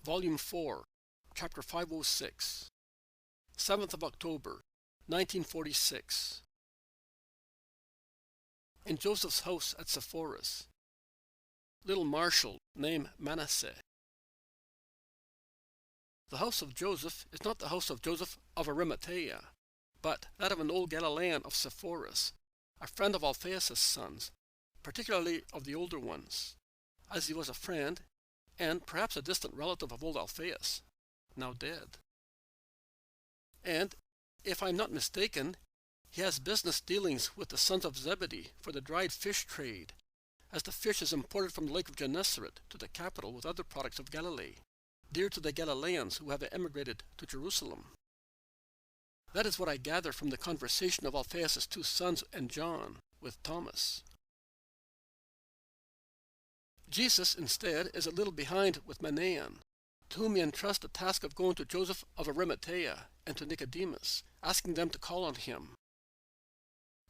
Volume 4, Chapter 506, 7th of October, 1946. In Joseph's house at Sephoris, little Marshal named Manasseh. The house of Joseph is not the house of Joseph of Arimathea, but that of an old Galilean of Sephoris, a friend of Alphaeus' sons, particularly of the older ones, as he was a friend and perhaps a distant relative of old Alphaeus, now dead. And, if I am not mistaken, he has business dealings with the sons of Zebedee for the dried fish trade, as the fish is imported from the lake of Gennesaret to the capital with other products of Galilee, dear to the Galileans who have emigrated to Jerusalem. That is what I gather from the conversation of Alphaeus' two sons and John with Thomas. Jesus, instead, is a little behind with Manasseh, to whom he entrusts the task of going to Joseph of Arimathea and to Nicodemus, asking them to call on him.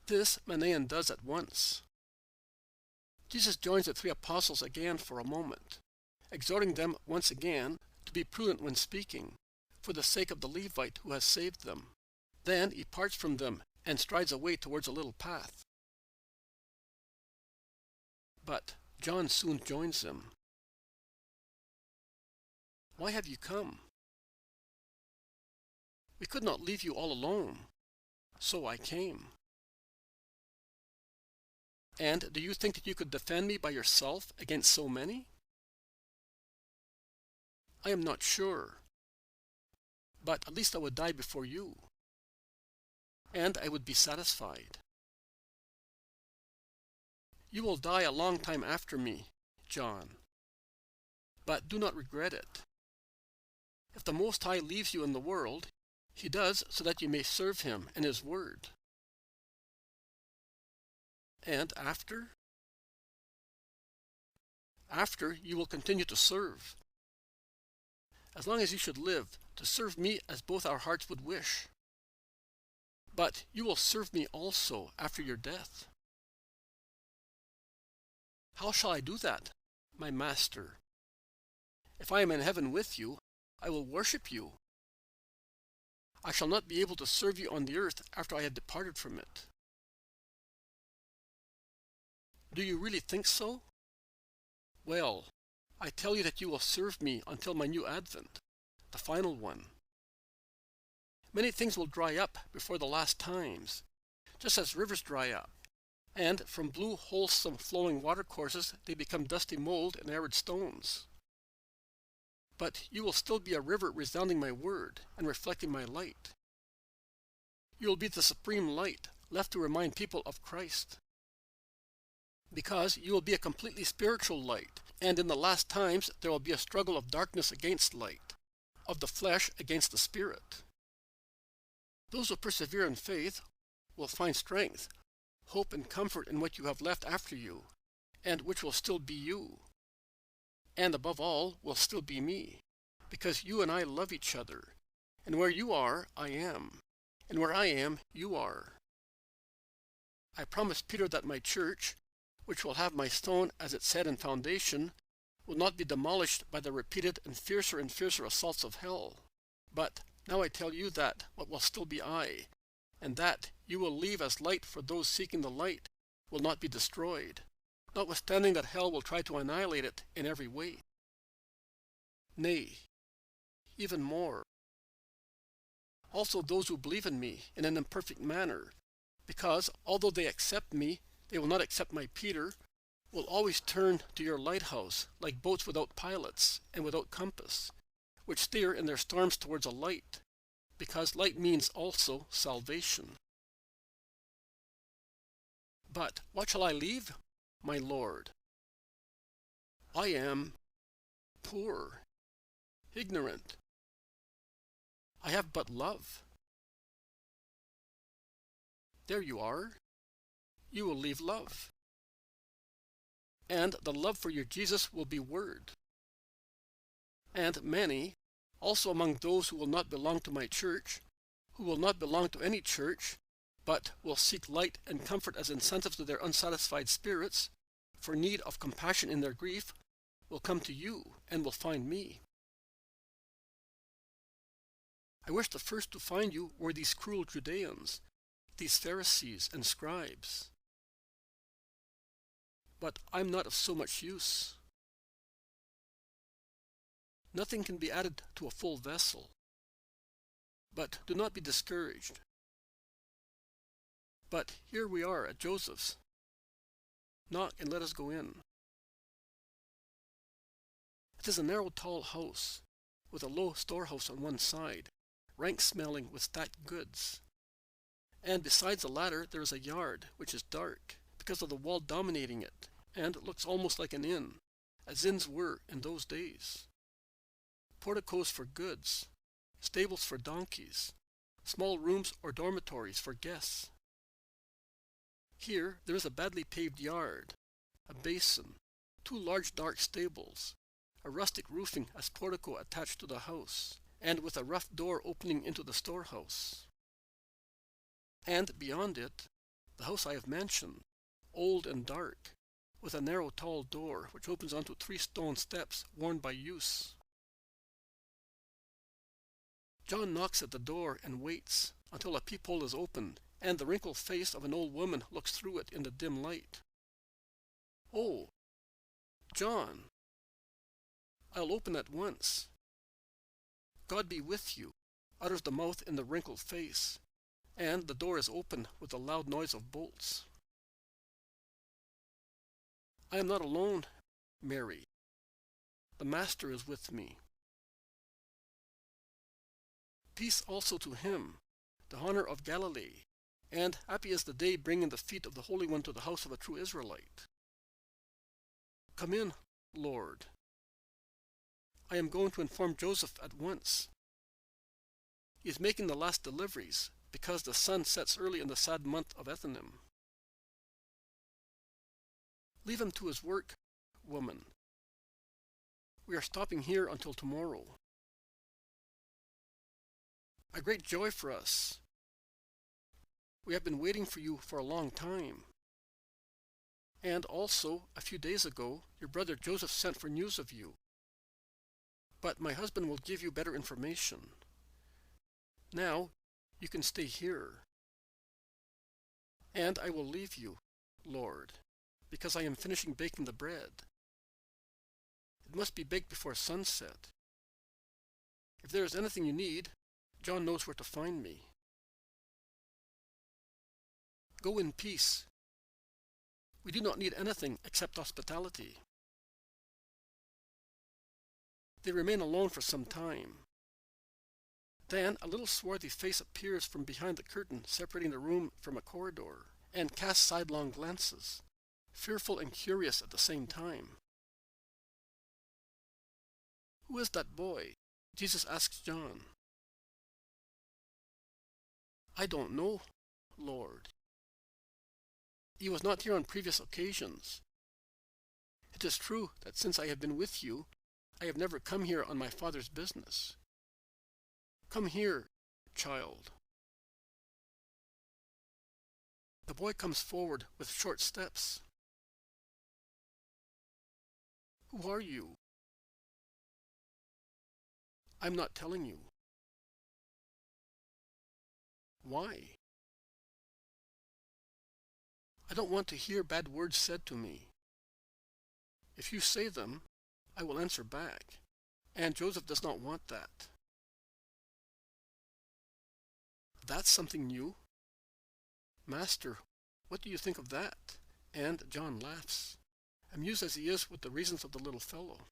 This Manasseh does at once. Jesus joins the three apostles again for a moment, exhorting them once again to be prudent when speaking, for the sake of the Levite who has saved them. Then he parts from them and strides away towards a little path. But John soon joins him. "Why have you come?" "We could not leave you all alone, so I came." "And do you think that you could defend me by yourself against so many?" "I am not sure, but at least I would die before you, and I would be satisfied." "You will die a long time after me, John, but do not regret it. If the Most High leaves you in the world, he does so that you may serve him and his word." "And after?" "After, you will continue to serve. As long as you should live, to serve me as both our hearts would wish. But you will serve me also after your death." "How shall I do that, my Master? If I am in heaven with you, I will worship you. I shall not be able to serve you on the earth after I have departed from it." "Do you really think so? Well, I tell you that you will serve me until my new advent, the final one. Many things will dry up before the last times, just as rivers dry up, and from blue, wholesome, flowing watercourses they become dusty mold and arid stones. But you will still be a river resounding my word and reflecting my light. You will be the supreme light left to remind people of Christ. Because you will be a completely spiritual light, and in the last times there will be a struggle of darkness against light, of the flesh against the spirit. Those who persevere in faith will find strength, hope, and comfort in what you have left after you, and which will still be you. And above all, will still be me, because you and I love each other, and where you are, I am, and where I am, you are. I promised Peter that my church, which will have my stone as its head and foundation, will not be demolished by the repeated and fiercer assaults of hell. But now I tell you that what will still be I, and that you will leave as light for those seeking the light, will not be destroyed, notwithstanding that hell will try to annihilate it in every way. Nay, even more. Also those who believe in me in an imperfect manner, because although they accept me, they will not accept my Peter, will always turn to your lighthouse like boats without pilots and without compass, which steer in their storms towards a light, because light means also salvation. But what shall I leave, my Lord? I am poor, ignorant. I have but love." There you are. You will leave love. And the love for your Jesus will be word. And many, also among those who will not belong to my church, who will not belong to any church, but will seek light and comfort as incentives to their unsatisfied spirits, for need of compassion in their grief, will come to you and will find me. I wish the first to find you were these cruel Judeans, these Pharisees and scribes. But I'm not of so much use. Nothing can be added to a full vessel. But do not be discouraged. But here we are at Joseph's. Knock and let us go in. It is a narrow, tall house, with a low storehouse on one side, rank-smelling with stacked goods. And besides the latter there is a yard, which is dark, because of the wall dominating it, and looks almost like an inn, as inns were in those days. Porticos for goods, stables for donkeys, small rooms or dormitories for guests. Here there is a badly paved yard, a basin, 2 large dark stables, a rustic roofing as portico attached to the house, and with a rough door opening into the storehouse. And beyond it, the house I have mentioned, old and dark, with a narrow tall door which opens onto 3 stone steps worn by use. John knocks at the door and waits until a peephole is opened, and the wrinkled face of an old woman looks through it in the dim light. "Oh, John, I'll open at once." "God be with you," utters the mouth in the wrinkled face, and the door is opened with a loud noise of bolts. "I am not alone, Mary. The Master is with me." Peace also to him, the honor of Galilee, and happy is the day bringing the feet of the Holy One to the house of a true Israelite. "Come in, Lord. I am going to inform Joseph at once. He is making the last deliveries, because the sun sets early in the sad month of Ethanim." "Leave him to his work, woman. We are stopping here until tomorrow." "A great joy for us. We have been waiting for you for a long time. And also, a few days ago, your brother Joseph sent for news of you. But my husband will give you better information. Now, you can stay here. And I will leave you, Lord, because I am finishing baking the bread. It must be baked before sunset. If there is anything you need, John knows where to find me. Go in peace. We do not need anything except hospitality." They remain alone for some time. Then a little swarthy face appears from behind the curtain separating the room from a corridor, and casts sidelong glances, fearful and curious at the same time. "Who is that boy?" Jesus asks John. "I don't know, Lord. He was not here on previous occasions. It is true that since I have been with you, I have never come here on my Father's business. Come here, child." The boy comes forward with short steps. "Who are you?" "I'm not telling you." "Why?" "I don't want to hear bad words said to me. If you say them, I will answer back, and Joseph does not want that." "That's something new. Master, what do you think of that?" And John laughs, amused as he is with the reasons of the little fellow.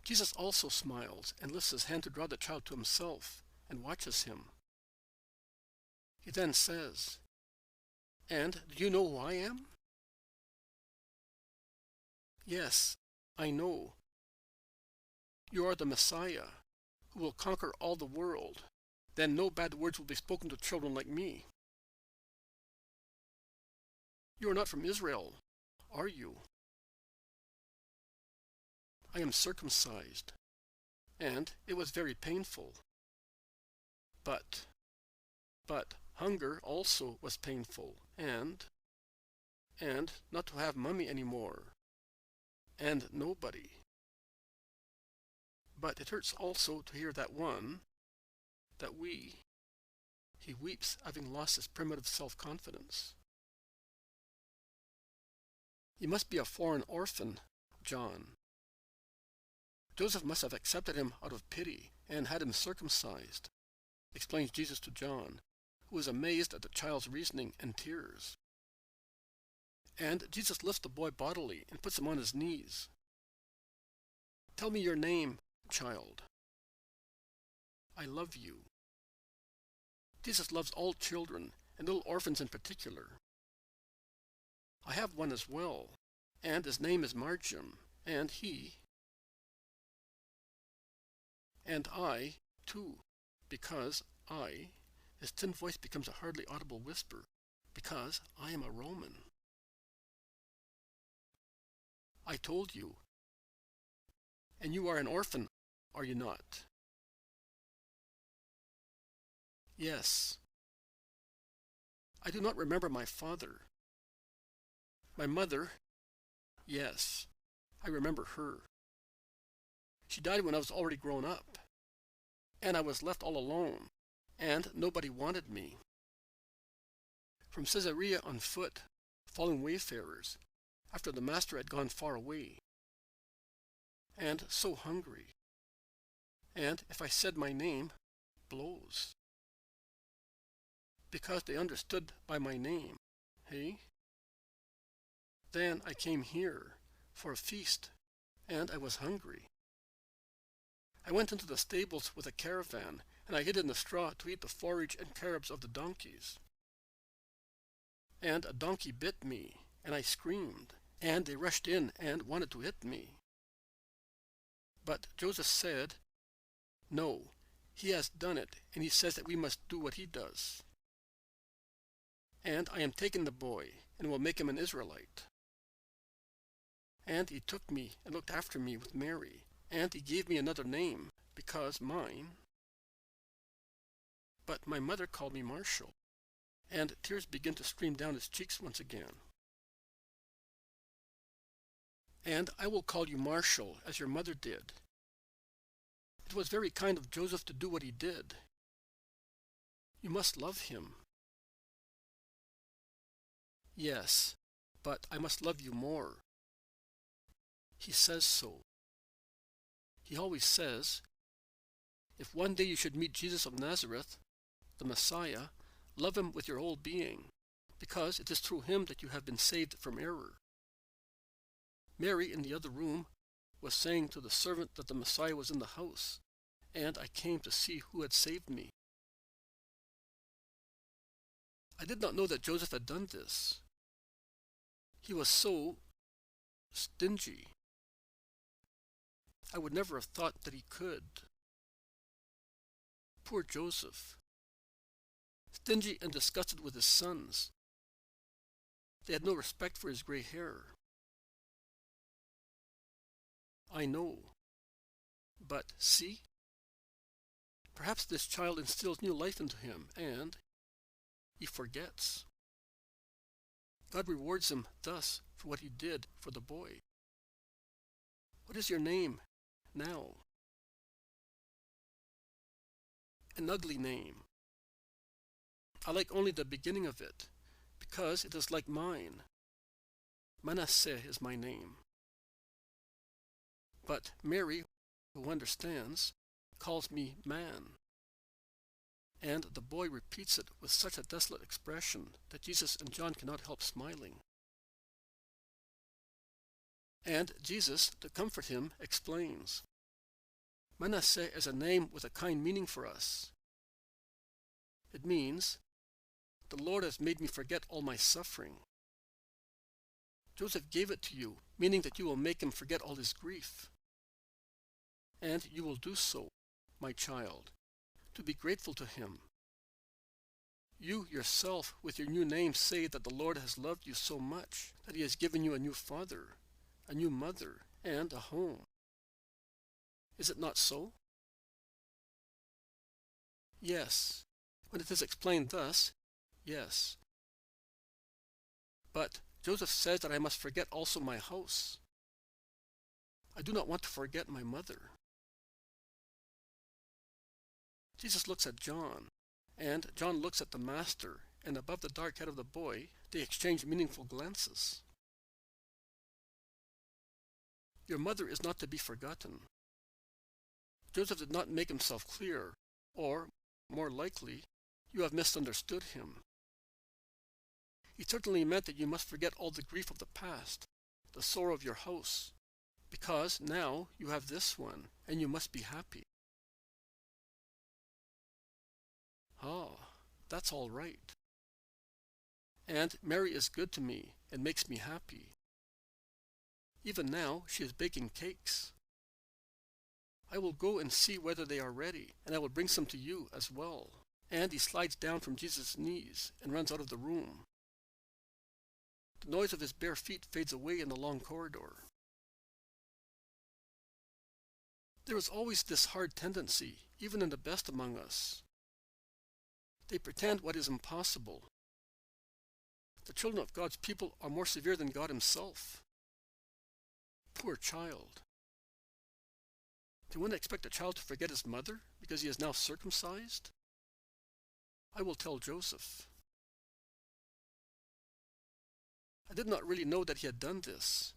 Jesus also smiles and lifts his hand to draw the child to himself and watches him. He then says, "And do you know who I am?" "Yes, I know. You are the Messiah, who will conquer all the world. Then no bad words will be spoken to children like me." "You are not from Israel, are you?" "I am circumcised, and it was very painful. But hunger also was painful, and not to have mommy anymore, and nobody. But it hurts also to hear that he weeps, having lost his primitive self-confidence. He must be a foreign orphan, John. Joseph must have accepted him out of pity and had him circumcised, explains Jesus to John, who is amazed at the child's reasoning and tears. And Jesus lifts the boy bodily and puts him on his knees. Tell me your name, child. I love you. Jesus loves all children, and little orphans in particular. I have one as well, and his name is Marjam, and I, too, because his thin voice becomes a hardly audible whisper, because I am a Roman. I told you. And you are an orphan, are you not? Yes. I do not remember my father. My mother, yes, I remember her. She died when I was already grown up, and I was left all alone, and nobody wanted me. From Caesarea on foot, following wayfarers, after the master had gone far away, and so hungry, and if I said my name, blows. Because they understood by my name, hey? Then I came here for a feast, and I was hungry. I went into the stables with a caravan, and I hid in the straw to eat the forage and carobs of the donkeys. And a donkey bit me, and I screamed, and they rushed in and wanted to hit me. But Joseph said, no, he has done it, and he says that we must do what he does. And I am taking the boy, and will make him an Israelite. And he took me and looked after me with Mary, and he gave me another name, because mine. But my mother called me Marshal, and tears began to stream down his cheeks once again. And I will call you Marshal, as your mother did. It was very kind of Joseph to do what he did. You must love him. Yes, but I must love you more. He says so. He always says, if one day you should meet Jesus of Nazareth, the Messiah, love him with your whole being, because it is through him that you have been saved from error. Mary, in the other room, was saying to the servant that the Messiah was in the house, and I came to see who had saved me. I did not know that Joseph had done this. He was so stingy. I would never have thought that he could. Poor Joseph. Stingy and disgusted with his sons. They had no respect for his gray hair. I know. But see? Perhaps this child instills new life into him, and he forgets. God rewards him thus for what he did for the boy. What is your name now? An ugly name. I like only the beginning of it, because it is like mine. Manasseh is my name. But Mary, who understands, calls me man. And the boy repeats it with such a desolate expression that Jesus and John cannot help smiling. And Jesus, to comfort him, explains, Manasseh is a name with a kind meaning for us. It means, the Lord has made me forget all my suffering. Joseph gave it to you, meaning that you will make him forget all his grief. And you will do so, my child, to be grateful to him. You yourself, with your new name, say that the Lord has loved you so much that he has given you a new father, a new mother, and a home. Is it not so? Yes. When it is explained thus, yes. But Joseph says that I must forget also my house. I do not want to forget my mother. Jesus looks at John, and John looks at the Master, and above the dark head of the boy, they exchange meaningful glances. Your mother is not to be forgotten. Joseph did not make himself clear, or, more likely, you have misunderstood him. He certainly meant that you must forget all the grief of the past, the sorrow of your house, because now you have this one, and you must be happy. Ah, that's all right. And Mary is good to me and makes me happy. Even now she is baking cakes. I will go and see whether they are ready, and I will bring some to you as well. And he slides down from Jesus' knees and runs out of the room. The noise of his bare feet fades away in the long corridor. There is always this hard tendency, even in the best among us. They pretend what is impossible. The children of God's people are more severe than God himself. Poor child. Do one expect a child to forget his mother because he is now circumcised? I will tell Joseph. I did not really know that he had done this.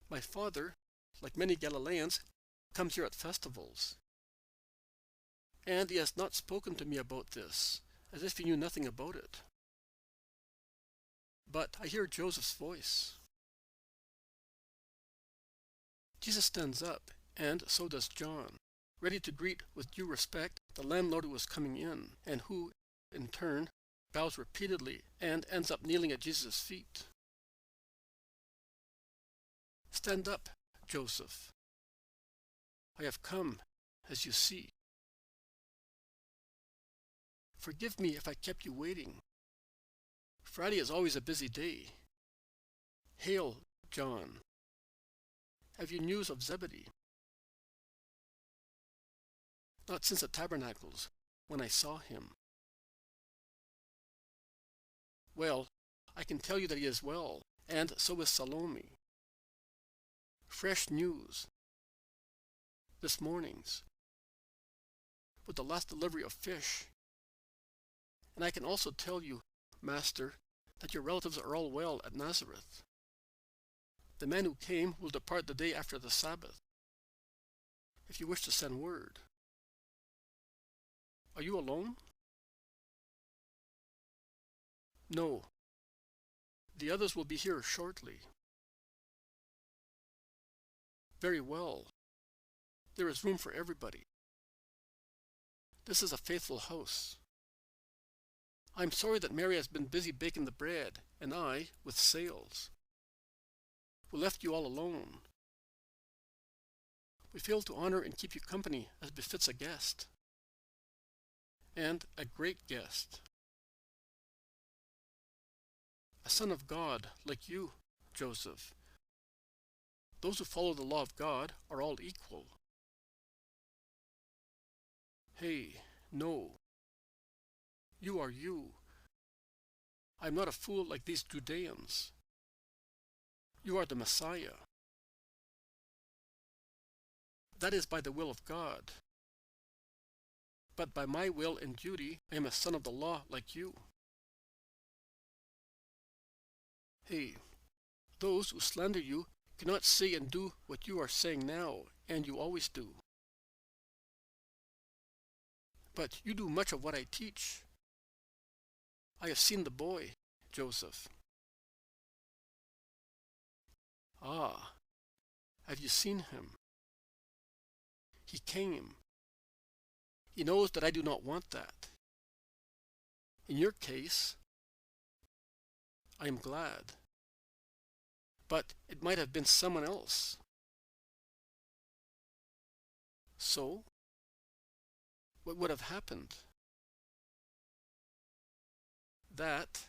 My father, like many Galileans, comes here at festivals. And he has not spoken to me about this, as if he knew nothing about it. But I hear Joseph's voice. Jesus stands up, and so does John, ready to greet with due respect the landlord who is coming in, and who, in turn, bows repeatedly and ends up kneeling at Jesus' feet. Stand up, Joseph. I have come, as you see. Forgive me if I kept you waiting. Friday is always a busy day. Hail, John. Have you news of Zebedee? Not since the tabernacles, when I saw him. Well, I can tell you that he is well, and so is Salome. Fresh news. This morning's. With the last delivery of fish. And I can also tell you, Master, that your relatives are all well at Nazareth. The man who came will depart the day after the Sabbath, if you wish to send word. Are you alone? No. The others will be here shortly. Very well. There is room for everybody. This is a faithful house. I am sorry that Mary has been busy baking the bread, and I with sales. We left you all alone. We failed to honor and keep you company as befits a guest. And a great guest. A son of God like you, Joseph. Those who follow the law of God are all equal. Hey, no. You are you. I am not a fool like these Judeans. You are the Messiah. That is by the will of God. But by my will and duty, I am a son of the law like you. Hey, those who slander you cannot say and do what you are saying now, and you always do. But you do much of what I teach. I have seen the boy, Joseph. Ah, have you seen him? He came. He knows that I do not want that. In your case, I am glad. But it might have been someone else. So, what would have happened? That,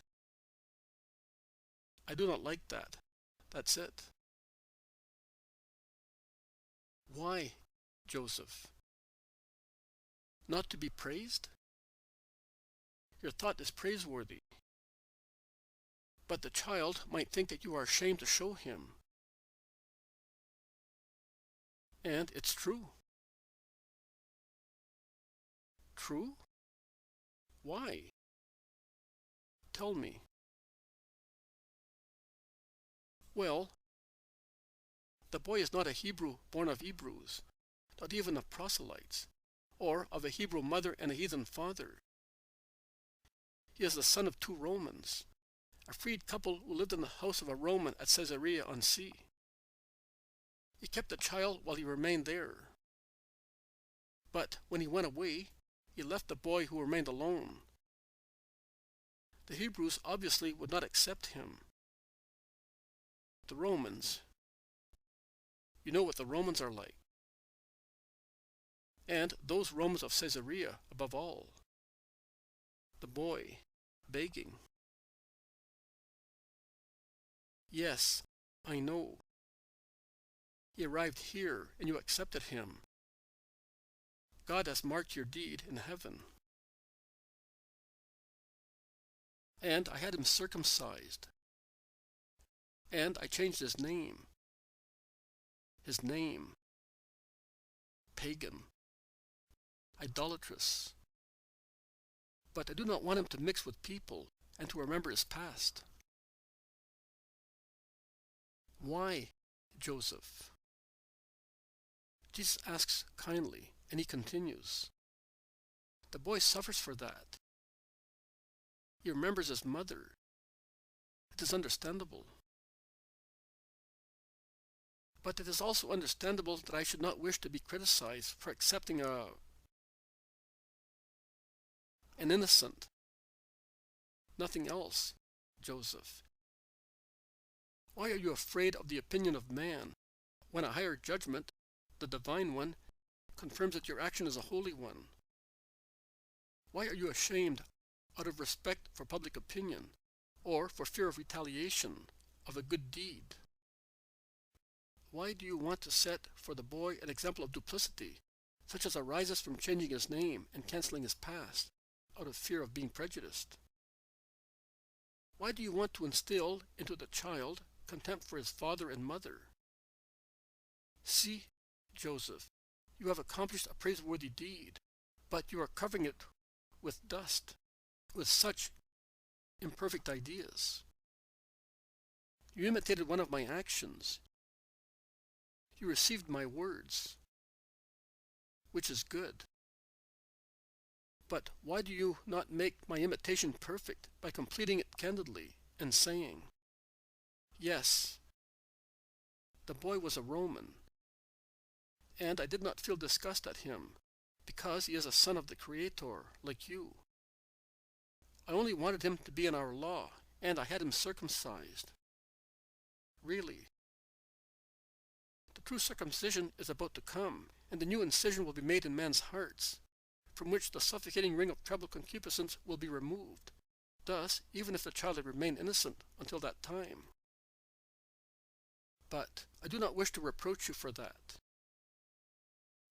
I do not like that. That's it. Why, Joseph? Not to be praised? Your thought is praiseworthy. But the child might think that you are ashamed to show him. And it's true. true? Why? Tell me. Well, the boy is not a Hebrew born of Hebrews, not even of proselytes, or of a Hebrew mother and a heathen father. He is the son of 2 Romans, a freed couple who lived in the house of a Roman at Caesarea on Sea. He kept the child while he remained there. But when he went away, he left the boy who remained alone. The Hebrews obviously would not accept him. The Romans, you know what the Romans are like. And those Romans of Caesarea above all. The boy, begging. Yes, I know. He arrived here, and you accepted him. God has marked your deed in heaven. And I had him circumcised. And I changed his name. His name. Pagan. Idolatrous. But I do not want him to mix with people and to remember his past. Why, Joseph? Jesus asks kindly, and he continues. The boy suffers for that. He remembers his mother. It is understandable. But it is also understandable that I should not wish to be criticized for accepting an innocent. Nothing else, Joseph. Why are you afraid of the opinion of man, when a higher judgment, the divine one, confirms that your action is a holy one? Why are you ashamed, out of respect for public opinion, or for fear of retaliation, of a good deed? Why do you want to set for the boy an example of duplicity, such as arises from changing his name and canceling his past, out of fear of being prejudiced? Why do you want to instill into the child contempt for his father and mother? See, Joseph, you have accomplished a praiseworthy deed, but you are covering it with dust, with such imperfect ideas. You imitated one of my actions. You received my words, which is good. But why do you not make my imitation perfect by completing it candidly and saying, yes, the boy was a Roman, and I did not feel disgust at him, because he is a son of the Creator, like you. I only wanted him to be in our law, and I had him circumcised. Really. The true circumcision is about to come, and the new incision will be made in man's hearts, from which the suffocating ring of treble concupiscence will be removed. Thus, even if the child had remained innocent until that time. But I do not wish to reproach you for that.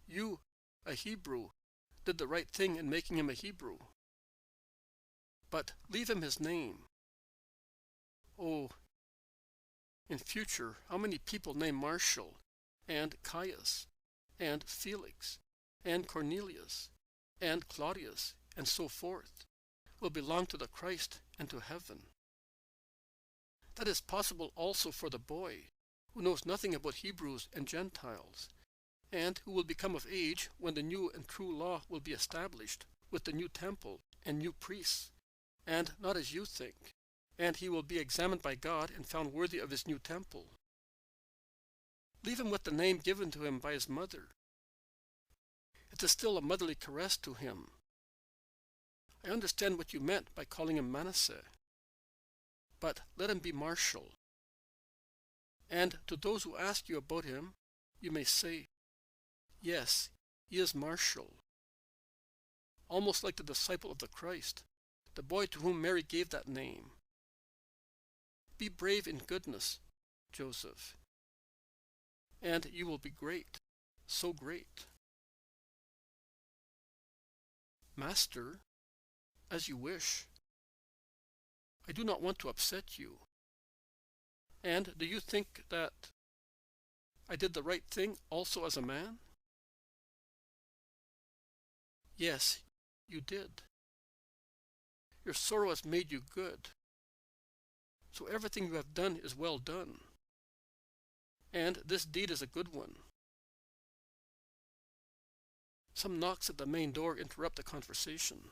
You, a Hebrew, did the right thing in making him a Hebrew. But leave him his name. Oh, in future, how many people named Marshall, and Caius, and Felix, and Cornelius, and Claudius, and so forth, will belong to the Christ and to heaven. That is possible also for the boy, who knows nothing about Hebrews and Gentiles, and who will become of age when the new and true law will be established, with the new temple and new priests, and not as you think, and he will be examined by God and found worthy of his new temple. Leave him with the name given to him by his mother. It is still a motherly caress to him. I understand what you meant by calling him Manasseh, but let him be Marshall. And to those who ask you about him, you may say, yes, he is Marshall. Almost like the disciple of the Christ, the boy to whom Mary gave that name. Be brave in goodness, Joseph, and you will be great, so great. Master, as you wish. I do not want to upset you. And do you think that I did the right thing also as a man? Yes, You did. Your sorrow has made you good. So everything you have done is well done. And this deed is a good one. Some knocks at the main door interrupt the conversation.